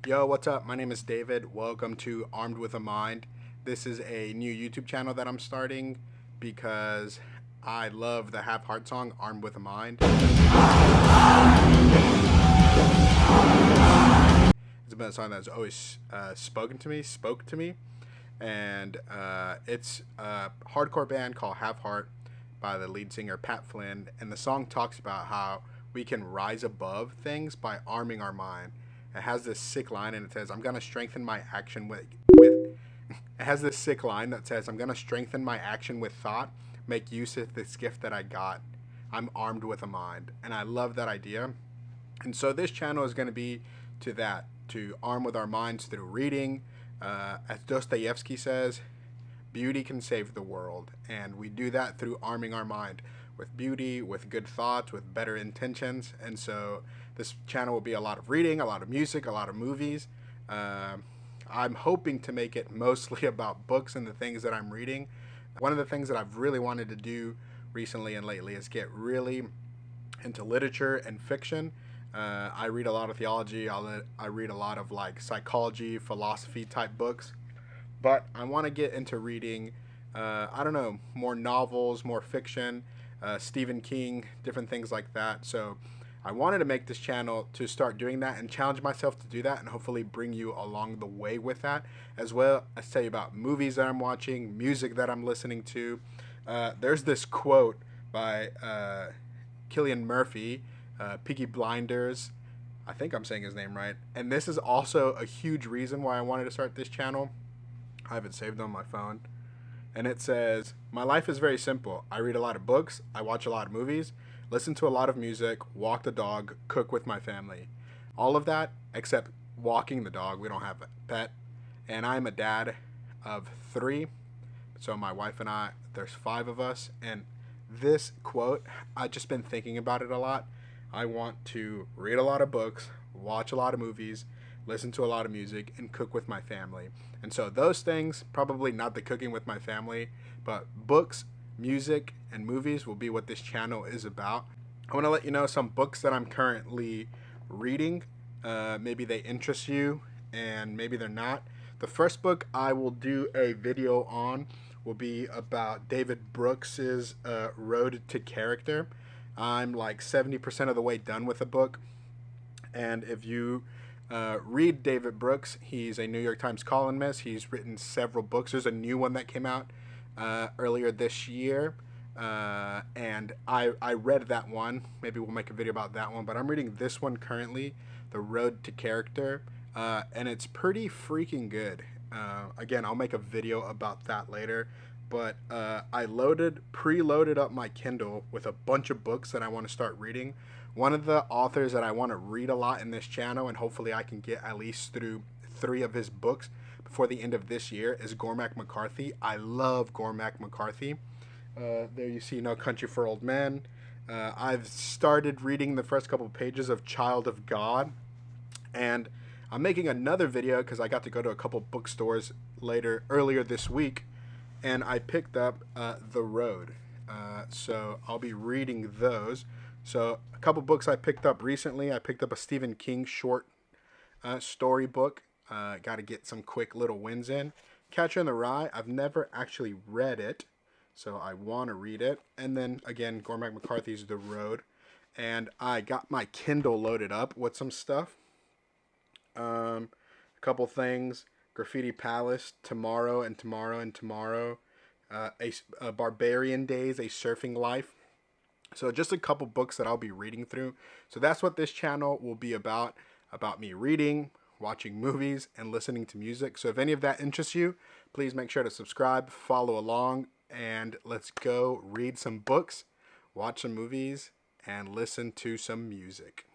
Yo, what's up? My name is David. Welcome to Armed with a Mind. This is a new YouTube channel that I'm starting because I love the Have Heart song, Armed with a Mind. It's been a song that's always spoke to me. And it's a hardcore band called Have Heart by the lead singer Pat Flynn. And the song talks about how we can rise above things by arming our mind. It has this sick line and it says, I'm going to strengthen my action with it has this sick line that says, I'm going to strengthen my action with thought, make use of this gift that I got. I'm armed with a mind. And I love that idea. And so this channel is going to be to arm with our minds through reading. As Dostoevsky says, beauty can save the world. And we do that through arming our mind with beauty, with good thoughts, with better intentions. And so this channel will be a lot of reading, a lot of music, a lot of movies. I'm hoping to make it mostly about books and the things that I'm reading. One of the things that I've really wanted to do recently and lately is get really into literature and fiction. I read a lot of theology. I read a lot of like psychology, philosophy type books. But I want to get into reading, I don't know, more novels, more fiction, Stephen King, different things like that. So I wanted to make this channel to start doing that and challenge myself to do that and hopefully bring you along the way with that, as well as tell you about movies that I'm watching, music that I'm listening to. There's this quote by Cillian Murphy, Peaky Blinders. I think I'm saying his name right. And this is also a huge reason why I wanted to start this channel. I have it saved on my phone. And it says, my life is very simple. I read a lot of books, I watch a lot of movies, listen to a lot of music, walk the dog, cook with my family. All of that except walking the dog. We don't have a pet. And I'm a dad of 3. So my wife and I, there's 5 of us. And this quote, I've just been thinking about it a lot. I want to read a lot of books, watch a lot of movies, listen to a lot of music, and cook with my family. And so those things, probably not the cooking with my family, but books, music, and movies will be what this channel is about. I want to let you know some books that I'm currently reading. Maybe they interest you, and maybe they're not. The first book I will do a video on will be about David Brooks's Road to Character. I'm like 70% of the way done with the book. And if you read David Brooks, he's a New York Times columnist. He's written several books. There's a new one that came out earlier this year. And I read that one. Maybe we'll make a video about that one. But I'm reading this one currently, The Road to Character. And it's pretty freaking good. Again, I'll make a video about that later. But I preloaded up my Kindle with a bunch of books that I want to start reading. One of the authors that I want to read a lot in this channel, and hopefully I can get at least through 3 of his books before the end of this year, is Cormac McCarthy. I love Cormac McCarthy. There you see No Country for Old Men. I've started reading the first couple of pages of Child of God. And I'm making another video because I got to go to a couple bookstores earlier this week. And I picked up The Road. So I'll be reading those. So a couple books I picked up recently. I picked up a Stephen King short story book. Got to get some quick little wins in. Catcher in the Rye. I've never actually read it, so I want to read it. And then again, Cormac McCarthy's The Road. And I got my Kindle loaded up with some stuff. A couple things. Graffiti Palace, Tomorrow and Tomorrow and Tomorrow. A Barbarian Days, A Surfing Life. So just a couple books that I'll be reading through. So that's what this channel will be about me reading, watching movies, and listening to music. So if any of that interests you, please make sure to subscribe, follow along, and let's go read some books, watch some movies, and listen to some music.